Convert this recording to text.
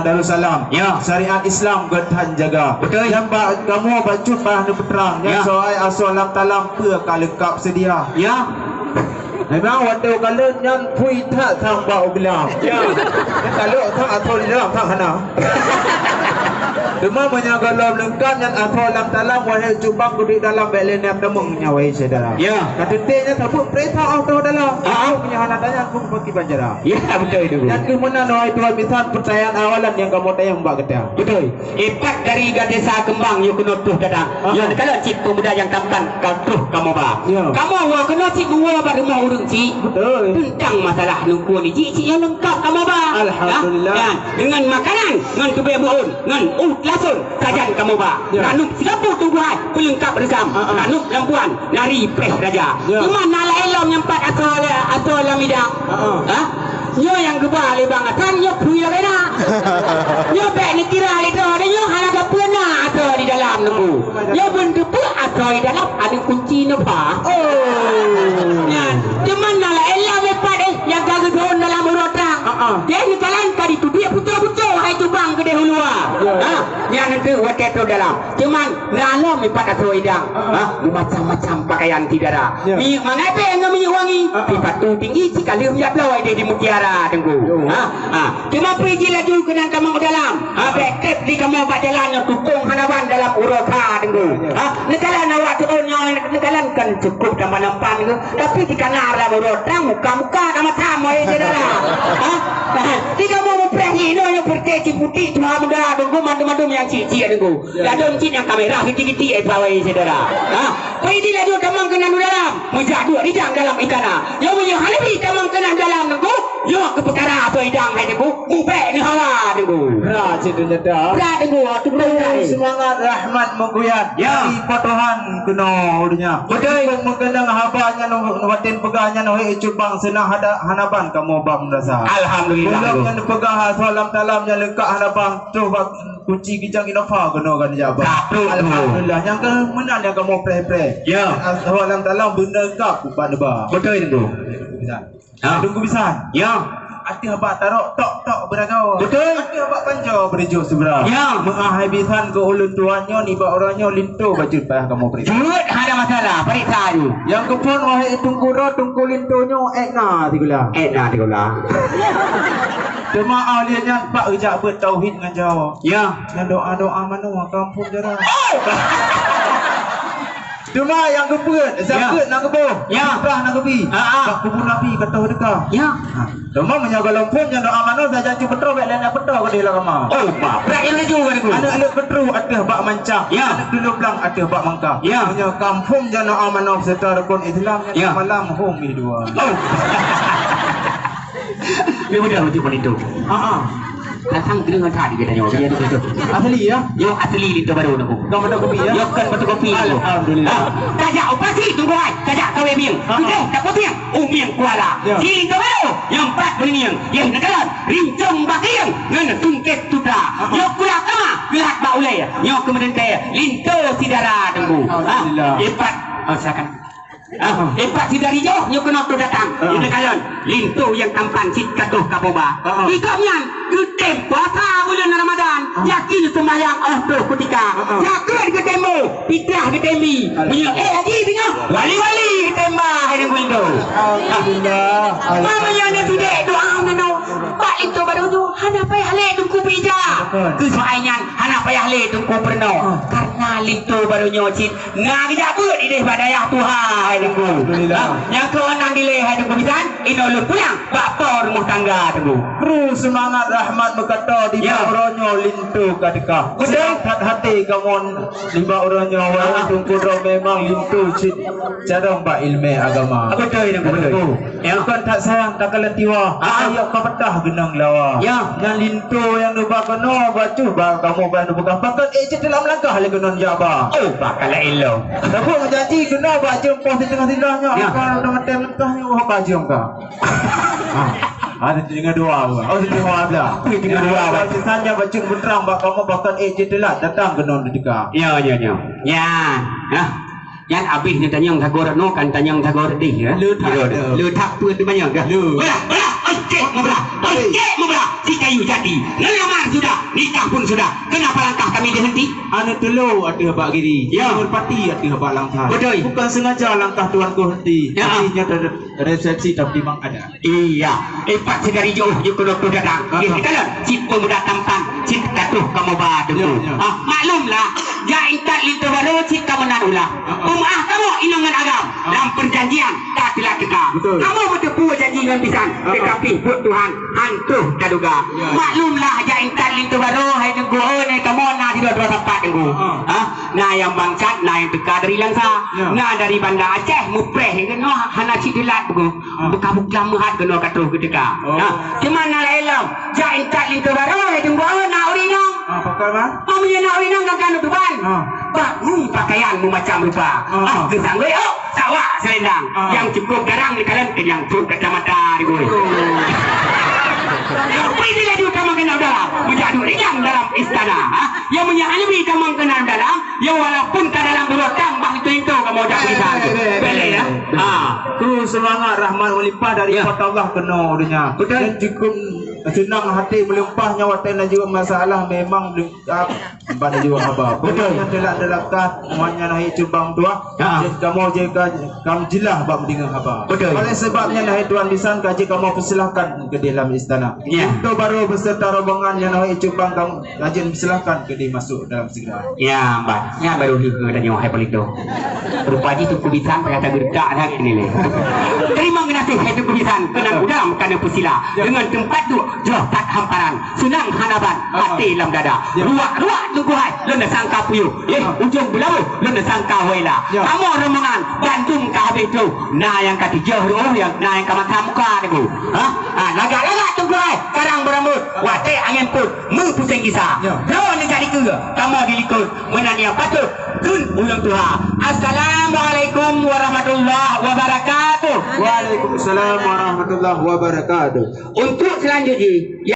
Darussalam. Ya. Syariat Islam getahan jaga. Betul. Yang kamu baju bahan peterang. Yang soal asolam talam pua lengkap sedia. Ya. Memang waktu kalau yang pui tak tang bau bilang. Ya. Kalau tang atau di dalam tang hana. Cuma menyaga dalam lengkap yang atau dalam talam wahai cubang kudik dalam belen yang temung nyawai saudara. Ya. Kata tenya tabuk perintah atau dalam. Aku punya anak tanya aku pergi banjara. Ya betul itu. Dan kemudian wahai Tuhan misal percayaan awalan yang kamu tayang mbak kata. Betul. Ipat dari desa kembang you kena tuh dadang. Ya kalau cip pemuda yang tampan kau tuh kamu ba. Ya. Kamu awak kena cip dua ba rumah urang cip. Betul. Tentang masalah luku ni cip yang lengkap kamu ba. Alhamdulillah. Ya. Dengan makanan, dengan kebebuan, dengan lasun kajian kamu ba. Ya. Ranum siapa tumbuhan pelengkap resam. Ranum lampuan nari pres raja. Ya. Cuma nala elom yang empat atau lamida. Ha? Nyo yang gebal bang atan nyo puya kena. Nyo bek ni kira itu ada nyo hana kapuna atau di dalam nunggu. Nyo bentuk atau di dalam ada kunci napa. Oh. Ya, cuman nala elah mepat yang kagak don dalam urutang. Dia ni jalan tadi tu dia putar-putar hai tu bang gede hulua. Ha, yang itu waktu tu dalam. Cuman nala mepat atau idang. Ha, macam-macam pakaian tidak ada. Mi mana pe yang mi wangi. Pipatu tinggi cikali ya bloi dia di mutiara tengku. Cuma pergi laju kena kamu dalam. Backtrip di kamu pak jalan yang tukung hanaban dalam uroka tengku. Nekalan awak turunnya nekalan kan cukup tambah nampan itu. Tapi di kanar dalam urota muka-muka sama tamu aja dalam. Di kamu mau pergi no yang pergi putih cuma muda tengku mandu-mandu yang cici tengku. Ladon cin yang kamera hiti-hiti bawah saudara. Pergi laju kamu kena dalam. Menjadu rijang dalam ikana. Yang punya halabi kamu kena dalam tengku. Yo ke perkara apa idang hai tengku. Mubek ni hawa tengku. Rajin nyedar. Dah tengku tu Semangat rahmat mengguyat. Ya. Di potohan kena udunya. Betul. Mengenang habanya nuhatin pegahnya nuhi cubang senang hanaban kamu bang rasa. Alhamdulillah. Belum yang pegah salam talamnya lekak hanaban tu kunci kijang inova kena kan jabang. Alhamdulillah. Yang kemenang yang kamu pre-pre. Ya. Salam talam benda kap bukan ba. Betul tengku. Tunggu bisa. Ya. Hati abak taruh tok beragau. Betul. Hati abak panjang berjo seberang. Ya. Mengahabisan ke ulun tuannya ni bak orangnya lintu baju payah kamu periksa. Jurut ada masalah periksa tu. Yang kepon wahai tungku lintunya ekna tigula. Digula. Jemaah liannya pak ejak bertauhid dengan Jawa. Ya. Yang doa mana kampung jara. Cuma yang kepun, zakut nak kebuh, fitrah nak kebi. Kat kubur Nabi kata dekah. Ya. Cuma menjaga lompon yang doa mana saja janji petro bek lain petro ke dia lama. Oh, mak. Berat yang laju kan aku. Anak petro ada bak mancah. Ya. Anak dulu belang ada bak mangkah. Ya. Punya kampung yang doa mana serta rukun Islam yang malam home ni dua. Oh. Dia mudah untuk itu. Datang dengan tadi katanya. Ya betul. Asli ya? Yo asli itu baru aku. Kau betul kopi ya? Yo kan betul kopi. Alhamdulillah. Kajak operasi tunggu ai. Kajak kau mieng. Okey, tak potong. Mieng kuala. Sini tu baru. Yang empat mieng. Yang negara rincung bakiang dengan tungket tutra. Yo kula kama lihat ba ulai. Yo kemudian teh linto sidara tunggu. Alhamdulillah. Empat. Silakan. Empat sidari jauh nyo kena tu datang. Ini kalian lintu yang tampan sit katuh kapoba. Ikatnya ketem puasa bulan Ramadan. Yakin sembahyang tuh ketika. Yakin ketemu fitrah ketemi. Punya haji punya wali-wali tembak ini window. Alhamdulillah. Mamanya ni tidak doa nano. Pak itu baru tu hana payah le tungku bija. Kesoalnya hana payah le tungku perno. Karena lintu baru nyocit. Ngah jabut di badayah Tuhan. Alhamdulillah. Yang keenam dilehai tunggu bisan, inolot pulang bapa rumah tangga tunggu. Terus semangat rahmat berkata di bawahnya lintu kadekah. Sehat hati kamu lima orangnya walaupun tunggu roh memang lintu cit cara mbak ilmu agama. Betul ini betul. Yang kan tak sayang tak kalah tiwa. Ayat kau betah genang lawa. Ya. Yang lintu yang lupa kena baca bah kamu bantu bukan pakat cit dalam langkah le kena jaba. Oh bakal elo. Tapi menjanji kena baca pos di tengah-tengahnya. Kalau dah mati mentahnya wah baca engkau. Ada tinggal dua. Oh tinggal dua. Tinggal dua. Kalau saja baca benerang bak kamu pakat cit telat datang kena dekat. Ya. Ya. Yan abis ni tanyang tagor no kan tanyang tagor di ya. Lu tak pun tu banyak dah. Belah, cek mublah. Si kayu jadi. Ngelamar sudah, nikah pun sudah. Kenapa langkah kami dihenti? Anu telu ada habak giri. Ya. Merpati ada habak langkah. Betul. Bukan sengaja langkah tuanku henti. Ya. Artinya ada resepsi tapi memang ada. Iya. Empat sedari jauh je kalau tu datang. Kita lah. Si pemuda tampan. Si katuh kamu batu. Maklumlah. Jain tak lintu baru si kamu nanulah. Kamu inangan agam. Dalam perjanjian tak telah tegak. Betul. Kamu betul pun janji dengan pisan. Tetapi buat Tuhan hantu tak duga. Maklumlah jain tak lintu baru. Hai tunggu ni kamu nak tidak dua tempat tunggu. Nah yang bangsat, nah yang dekat dari Langsa, nah dari Banda Aceh, Mupreh, kena hana cidulat buku, bekabuk lama hat kena katuh ketika. Cemana lah elam, jain tak lintu baru. Hai tunggu nak urinang. Pakai mah? Kamu yang nak urinang kan tuan. Bakmu pakaianmu macam rupa. Kesang sawah selendang. Yang cukup garang di kalian yang cukup kacamata di gue. Pilihlah dia kamu kenal dalam menjadi ringan dalam istana. Yang menyahani kamu kenal dalam. Yang walaupun tak dalam berotang bah itu kamu jadi besar. Boleh ya? Tu semangat rahmat melimpah dari kota Allah kena dunia. Dan cukup senang hati melimpah nyawa dan juga masalah memang pada juga haba. Betul. Yang telah delakah semuanya naik cubang dua. Dan kamu jika kamu jelah bab dengan haba. Betul. Oleh sebabnya naik tuan lisan kaji kamu persilahkan ke dalam istana. Itu baru beserta rombongan yang naik cubang kamu kaji persilahkan ke dia masuk dalam segera. Ya, mbak. Ya baru hidup dan yang hai polito. Rupanya tu kubisan ternyata gerdak dah ini le. Terima kasih hai tu kubisan kenang udam kana pusila dengan tempat tu jauh tak hamparan senang hanaban hati lam dada. Ruak tunggu hai lenda sangka puyu. Ujung belau lenda sangka wela. Kamu rombongan bantung ka habis tu. Nah yang ketiga yang nah yang kamata muka tu. Lagak tunggu hai karang berambut. Wate angin pun mu pusing kisah. Bro negari ke kamu dilikut menania patut kun ulang Tuhan. Assalamualaikum warahmatullahi wabarakatuh. Waalaikumsalam warahmatullahi wabarakatuh. Untuk selanjutnya